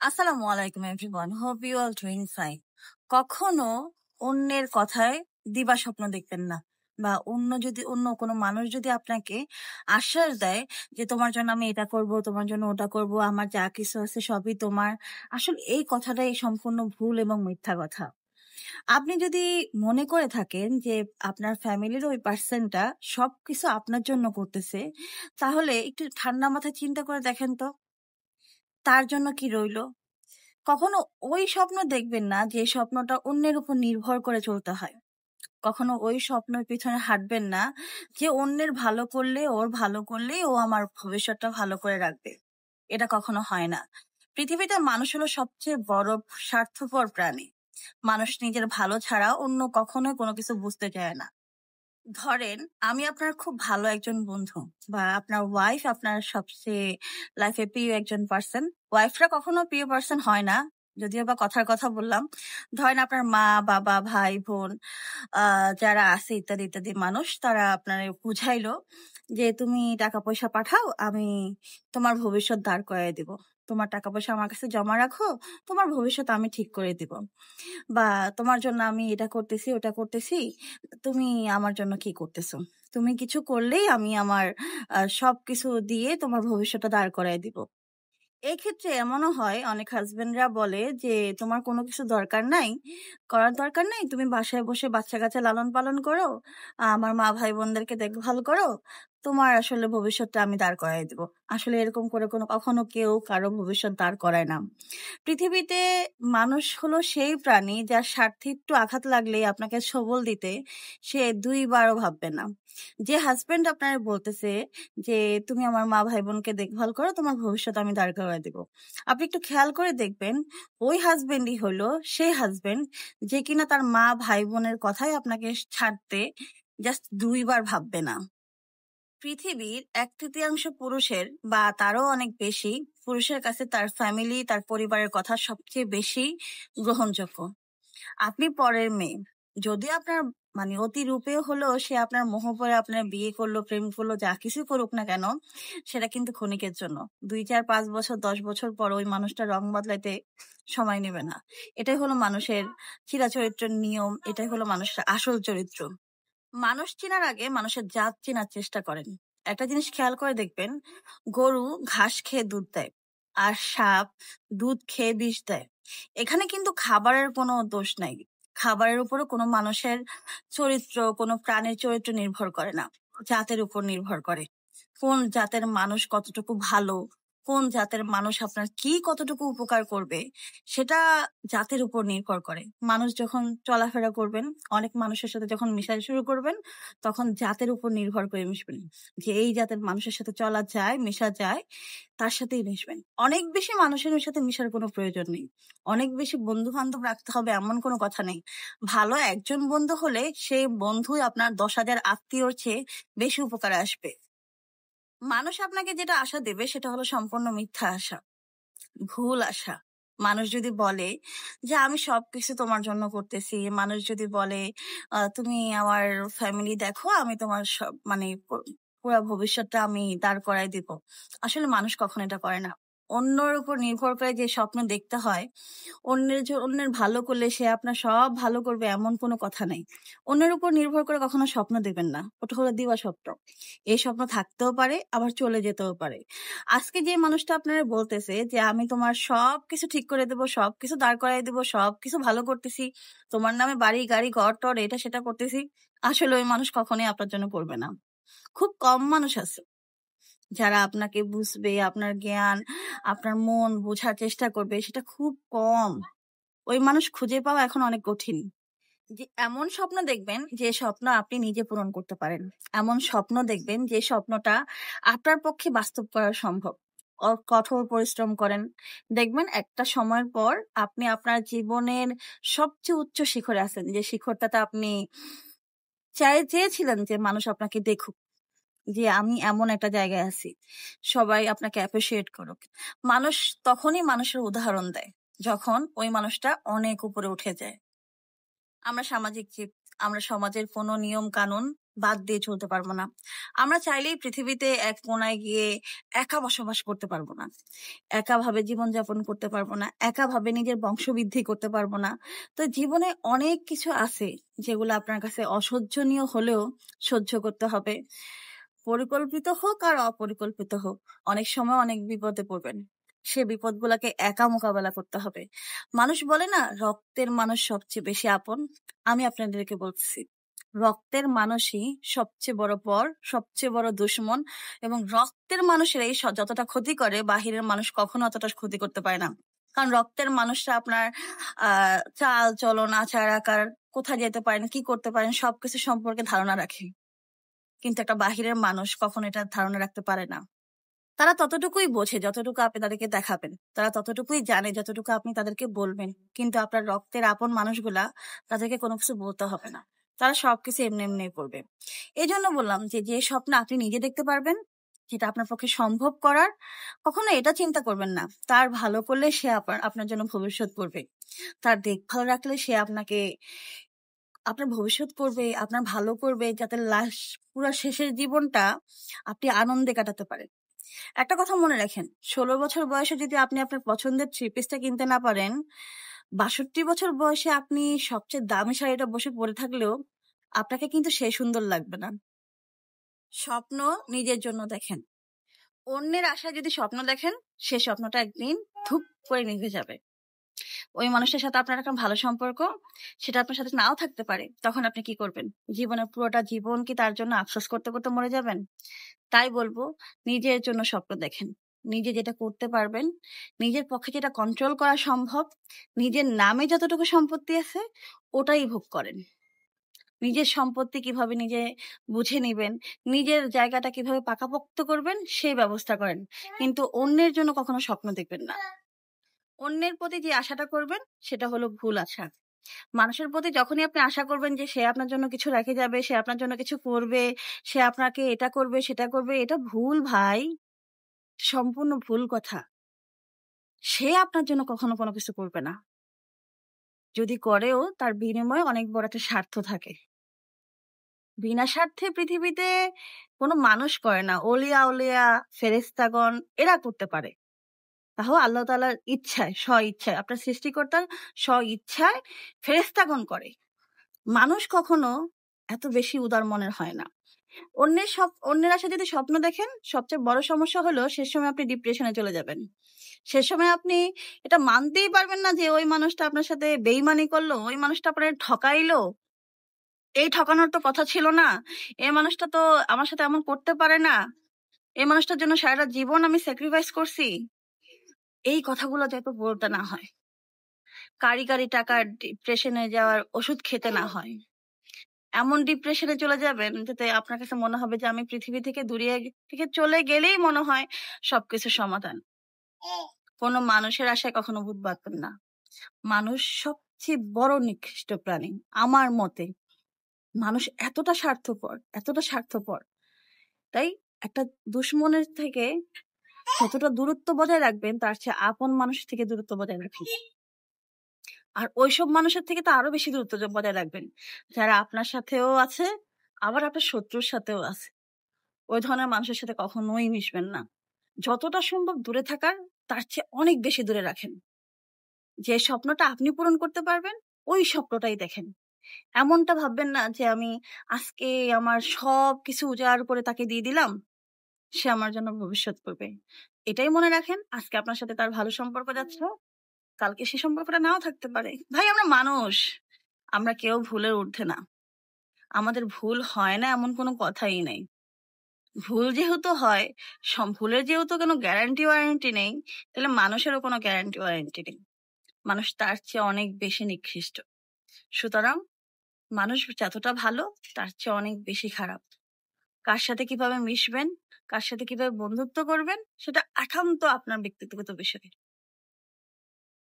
আসসালামু আলাইকুম everyone, hope you all doing fine. কখনো অন্যের কথায় দিবা স্বপ্ন দেখবেন না, বা অন্য কোনো মানুষ যদি আপনাকে আশ্বাস দেয় যে তোমার জন্য আমি এটা করব, তোমার জন্য ওটা করব, আমার যা কিছু আছে সবই তোমার, আসলে এই কথাটাই সম্পূর্ণ ভুল এবং মিথ্যা কথা। আপনি যদি মনে করে থাকেন যে আপনার ফ্যামিলির ওই পার্সনটা সবকিছু আপনার জন্য করতেছে, তাহলে একটু ঠান্ডা মাথায় চিন্তা করে দেখেন তো তার জন্য কি রইলো। কখনো ওই স্বপ্ন দেখবেন না যে স্বপ্নটা অন্যের উপর নির্ভর করে চলতে হয়। কখনো ওই স্বপ্নের পিছনে হাঁটবেন না যে অন্যের ভালো করলে, ওর ভালো করলেই ও আমার ভবিষ্যৎটা ভালো করে রাখবে। এটা কখনো হয় না। পৃথিবীতে মানুষ হলো সবচেয়ে বড় স্বার্থপর প্রাণী। মানুষ নিজের ভালো ছাড়া অন্য কখনোই কোনো কিছু বুঝতে চায় না। ধরেন আমি আপনার খুব ভালো একজন বন্ধু, বা আপনার ওয়াইফ আপনার সবচেয়ে লাইফে প্রিয় একজন পার্সন। ওয়াইফরা কখনো প্রিয় পার্সন হয় না, যদিও বা কথার কথা বললাম। ধরেন আপনার মা, বাবা, ভাই, বোন, যারা আছে ইত্যাদি ইত্যাদি মানুষ, তারা আপনার বুঝাইলো যে তুমি টাকা পয়সা পাঠাও, আমি তোমার ভবিষ্যৎ দাঁড় করাই দিব। তোমার টাকা পয়সা আমার কাছে জমা রাখো, তোমার ভবিষ্যৎ আমি ঠিক করে দিব। বা তোমার জন্য আমি এটা করতেছি, ওটা করতেছি, তুমি আমার জন্য কি করতেছো? তুমি কিছু করলেই আমি আমার সবকিছু দিয়ে তোমার ভবিষ্যৎটা দাঁড় করায় দিব। এক্ষেত্রে এমনও হয়, অনেক হাজবেন্ডরা বলে যে তোমার কোনো কিছু দরকার নাই, করার দরকার নাই, তুমি বাসায় বসে বাচ্চা কাচ্চা লালন পালন করো, আমার মা ভাই বোনদেরকে দেখভাল করো, তোমার আসলে ভবিষ্যৎটা আমি দাঁড় করাই দিব। আসলে এরকম করে কখনো কেউ কারো ভবিষ্যৎ দাঁড় করায় না। পৃথিবীতে মানুষ হলো সেই প্রাণী যার স্বার্থে একটু আঘাত লাগলেই আপনাকে সবল দিতে সে দুইবারও ভাববে না। যে হাজবেন্ড আপনার বলতেছে যে তুমি আমার মা ভাই বোনকে দেখভাল করো, তোমার ভবিষ্যৎ আমি দাঁড় করায় দিব, আপনি একটু খেয়াল করে দেখবেন ওই হাজবেন্ডই হলো সেই হাজবেন্ড যে কিনা তার মা ভাই বোনের কথাই আপনাকে ছাড়তে জাস্ট দুইবার ভাববে না। পৃথিবীর 1/3 পুরুষের বা তারও অনেক বেশি পুরুষের কাছে তার ফ্যামিলি, তার পরিবারের কথা সবচেয়ে বেশি গ্রহণযোগ্য। আপনি পরের মেয়ে, যদিও আপনার মানে অতি রূপেও হলেও সে আপনার মোহ পরে আপনার বিয়ে করলো, প্রেম করলো, যা কিছু করুক না কেন, সেটা কিন্তু ক্ষণিকের জন্য। 2 4 5 বছর 10 বছর পর ওই মানুষটা রং বদলাইতে সময় নেবে না। এটাই হলো মানুষের চিরাচরিত্রের নিয়ম, এটাই হলো মানুষের আসল চরিত্র। মানুষ চেনার আগে মানুষের জাত চেনার চেষ্টা করেন। একটা জিনিস খেয়াল করে দেখবেন, গরু ঘাস খেয়ে দুধ দেয়, আর সাপ দুধ খেয়ে বিষ দেয়। এখানে কিন্তু খাবারের কোনো দোষ নাই। খাবারের উপরও কোনো মানুষের চরিত্র, কোনো প্রাণীর চরিত্র নির্ভর করে না, জাতের উপর নির্ভর করে। কোন জাতের মানুষ কতটুকু ভালো, কোন জাতের মানুষ আপনার কি কতটুকু উপকার করবে, সেটা জাতের উপর নির্ভর করে। মানুষ যখন চলাফেরা করবেন, অনেক মানুষের সাথে যখন মিশাই শুরু করবেন, তখন জাতের উপর নির্ভর করে মিশবেন, যে এই জাতের মানুষের সাথে চলা যায়, মেশা যায়, তার সাথেই মিশবেন। অনেক বেশি মানুষের সাথে মিশার কোনো প্রয়োজন নেই। অনেক বেশি বন্ধু বান্ধব রাখতে হবে এমন কোনো কথা নেই। ভালো একজন বন্ধু হলে সেই বন্ধুই আপনার 10,000 আত্মীয়র চেয়ে বেশি উপকারে আসবে। মানুষ আপনাকে যেটা আশা দেবে সেটা হলো সম্পূর্ণ মিথ্যা আশা, ভুল আশা। মানুষ যদি বলে যে আমি সবকিছু তোমার জন্য করতেছি, মানুষ যদি বলে তুমি আমার ফ্যামিলি দেখো, আমি তোমার সব মানে পুরো ভবিষ্যৎটা আমি দাঁড় করাই দিব, আসলে মানুষ কখনো এটা করে না। অন্যের উপর নির্ভর করে যে স্বপ্ন দেখতে হয়, অন্যের ভালো করলে সে আপনার সব ভালো করবে এমন কোনো কথা নাই। অন্যের উপর নির্ভর করে কখনো স্বপ্ন দেবেন না, ওটা হলো দিবা স্বপ্ন। এই স্বপ্ন থাকতেও পারে, আবার চলে যেতেও পারে। আজকে যে মানুষটা আপনারা বলতেছে যে আমি তোমার সবকিছু ঠিক করে দেবো, সবকিছু দাঁড় করাই দেবো, সবকিছু ভালো করতেছি, তোমার নামে বাড়ি গাড়ি ঘর টর এটা সেটা করতেছি, আসলে ওই মানুষ কখনোই আপনার জন্য করবে না। খুব কম মানুষ আছে যারা আপনাকে বুঝবে, আপনার জ্ঞান, আপনার মন বোঝার চেষ্টা করবে, সেটা খুব কম। ওই মানুষ খুঁজে পাওয়া এখন অনেক কঠিন। যে এমন স্বপ্ন দেখবেন যে স্বপ্ন আপনি নিজে পূরণ করতে পারেন। এমন স্বপ্ন দেখবেন যে স্বপ্নটা আপনার পক্ষে বাস্তব করা সম্ভব। কঠোর পরিশ্রম করেন, দেখবেন একটা সময়ের পর আপনি আপনার জীবনের সবচেয়ে উচ্চ শিখরে আছেন, যে শিখরটাতে আপনি চেয়েছিলেন যে মানুষ আপনাকে দেখুক, যে আমি এমন একটা জায়গায় আছি, সবাই আপনাকে অ্যাপ্রিসিয়েট করুক। মানুষ তখনই মানুষের উদাহরণ দেয় যখন ওই মানুষটা অনেক উপরে উঠে যায়। আমরা সামাজিক জীব, আমরা সমাজের কোনো নিয়ম কানুন বাদ দিয়ে চলতে পারবো না। আমরা চাইলেই পৃথিবীতে এক কোনায় গিয়ে একা বসবাস করতে পারবো না, একাভাবে জীবনযাপন করতে পারবো না, একাভাবে নিজের বংশবৃদ্ধি করতে পারবো না। তো জীবনে অনেক কিছু আছে যেগুলো আপনার কাছে অসহ্যনীয় হলেও সহ্য করতে হবে। পরিকল্পিত হোক আর অপরিকল্পিত হোক, অনেক সময় অনেক বিপদে পড়বেন। সে বিপদগুলোকে একা মোকাবেলা করতে হবে। মানুষ বলে না, রক্তের মানুষ সবচেয়ে বেশি আপন। আমি আপনাদেরকে বলছি, রক্তের মানুষই সবচেয়ে বড় পর, সবচেয়ে বড় দুশ্মন। এবং রক্তের মানুষেরাই যতটা ক্ষতি করে, বাহিরের মানুষ কখনো অতটা ক্ষতি করতে পারে না। কারণ রক্তের মানুষরা আপনার চাল চলন, আচার আকার, কোথায় যেতে পারেন, কি করতে পারেন, সবকিছু সম্পর্কে ধারণা রাখে। কিন্তু একটা বাহিরের মানুষ কখনো এটা ধারণা রাখতে পারে না। তারা ততটুকুই বোঝে যতটুকু আপনি তাদেরকে দেখাবেন, তারা ততটুকুই জানে যতটুকু আপনি তাদেরকে বলবেন। কিন্তু আপনার রক্তের আপন মানুষগুলা, তাদেরকে কোনো কিছু বলতে হবে না, তারা সবকিছু এমনি এমনি করবে। এই জন্য বললাম যে যে স্বপ্ন আপনি নিজে দেখতে পারবেন, যেটা আপনার পক্ষে সম্ভব করার, কখনো এটা চিন্তা করবেন না তার ভালো করলে সে আপনার জন্য ভবিষ্যৎ করবে, তার দেখভাল রাখলে সে আপনার ভবিষ্যৎ করবে, আপনার ভালো করবে, যাতে পুরো শেষের জীবনটা আপনি আনন্দে কাটাতে পারেন। একটা কথা মনে রাখেন, 16 বছর বয়সে যদি আপনি আপনার পছন্দের থ্রি পিসটা কিনতে না পারেন, 62 বছর বয়সে আপনি সবচেয়ে দামি শাড়িটা বসে পরে থাকলেও আপনাকে কিন্তু সে সুন্দর লাগবে না। স্বপ্ন নিজের জন্য দেখেন, অন্যের আশায় যদি স্বপ্ন দেখেন, সে স্বপ্নটা একদিন ধূপ করে নিভে যাবে। ওই মানুষটার সাথে আপনার একটা ভালো সম্পর্ক, সেটা আপনার সাথে নাও থাকতে পারে, তখন আপনি কি করবেন? জীবনের পুরোটা জীবন কি তার জন্য আফসোস করতে করতে মরে যাবেন? তাই বলবো, নিজের জন্য স্বপ্ন দেখেন। নিজে যেটা করতে পারবেন, নিজের পক্ষে যেটা কন্ট্রোল করা সম্ভব, নিজের নামে যতটুকু সম্পত্তি আছে ওটাই ভোগ করেন। নিজের সম্পত্তি কিভাবে নিজে বুঝে নিবেন, নিজের জায়গাটা কিভাবে পাকাপোক্ত করবেন, সেই ব্যবস্থা করেন। কিন্তু অন্যের জন্য কখনো স্বপ্ন দেখবেন না। অন্যের প্রতি যে আশাটা করবেন, সেটা হলো ভুল আশা। মানুষের প্রতি যখনই আপনি আশা করবেন যে সে আপনার জন্য কিছু রেখে যাবে, সে আপনার জন্য কিছু করবে, সে আপনাকে এটা করবে সেটা করবে, এটা ভুল ভাই, সম্পূর্ণ ভুল কথা। সে আপনার জন্য কখনো কোনো কিছু করবে না। যদি করেও তার বিনিময়ে অনেক বড় একটা স্বার্থ থাকে। বিনা স্বার্থে পৃথিবীতে কোনো মানুষ করে না। অলিয়া উলিয়া, ফেরেশতাগণ এরা করতে পারে, তাও আল্লাহ তাআলার ইচ্ছায়, স্ব ইচ্ছায়, আপনার সৃষ্টিকর্তার স্ব ইচ্ছায় ফেরেশতাগণ করে। মানুষ কখনো এত বেশি উদার মনের হয় না। অন্যের আশায় যদি স্বপ্ন দেখেন, সবচেয়ে বড় সমস্যা হলো শেষ সময় আপনি ডিপ্রেশনে চলে যাবেন। সে সময় আপনি এটা মানতেই পারবেন না যে ওই মানুষটা আপনার সাথে বেইমানি করলো, ওই মানুষটা আপনার ঠকাইলো, এই ঠকানোর তো কথা ছিল না, এই মানুষটা তো আমার সাথে এমন করতে পারে না, এই মানুষটার জন্য সারাটা জীবন আমি স্যাক্রিফাইস করছি। এই কথাগুলো যাতে বলতে না হয়, কারি কারি টাকার ডিপ্রেশনে যাওয়ার ওষুধ খেতে না হয়। এমন ডিপ্রেশনে চলে যাবেন যাতে আপনার কাছে মনে হবে যে আমি পৃথিবী থেকে থেকে চলে গেলেই মনে হয় সবকিছু সমাধান। কোনো মানুষের আশায় কখনো বুধ বাঁধবেন না। মানুষ সবচেয়ে বড় নিকৃষ্ট প্রাণী আমার মতে। মানুষ এতটা স্বার্থপর, এতটা স্বার্থপর। তাই একটা দুশ্মনের থেকে যতটা দূরত্ব বজায় রাখবেন, তার চেয়ে আপন মানুষ থেকে দূরত্ব বজায় রাখবেন। আর ওইসব মানুষের থেকে তো আরো বেশি দূরত্ব বজায় রাখবেন, যারা আপনার সাথেও আছে, আবার আপনার শত্রুর সাথেও আছে। ওই ধরনের মানুষের সাথে কখনোই মিশবেন না। যতটা সম্ভব দূরে থাকার, তার চেয়ে অনেক বেশি দূরে রাখেন। যে স্বপ্নটা আপনি পূরণ করতে পারবেন, ওই স্বপ্নটাই দেখেন। এমনটা ভাববেন না যে আমি আজকে আমার সবকিছু উজাড় করে তাকে দিয়ে দিলাম, সে আমার জন্য ভবিষ্যৎ করবে। এটাই মনে রাখেন, আজকে আপনার সাথে তার ভালো সম্পর্ক যাচ্ছে, কালকে সে সম্পর্কটা নাও থাকতে পারে। ভাই, আমরা মানুষ, আমরা কেউ ভুলের ঊর্ধ্বে না। আমাদের ভুল হয় না এমন কোনো কথাই নেই। ভুল যেহেতু হয়, ভুলের যেহেতু কোনো গ্যারান্টি ওয়ারেন্টি নেই, তাহলে মানুষেরও কোনো গ্যারান্টি ওয়ারেন্টি নেই। মানুষ তার চেয়ে অনেক বেশি নিকৃষ্ট। সুতরাং মানুষ যতটা ভালো, তার চেয়ে অনেক বেশি খারাপ। কার সাথে কিভাবে মিশবেন, কার সাথে কিভাবে বন্ধুত্ব করবেন, সেটা একান্ত আপনার ব্যক্তিগত বিষয়।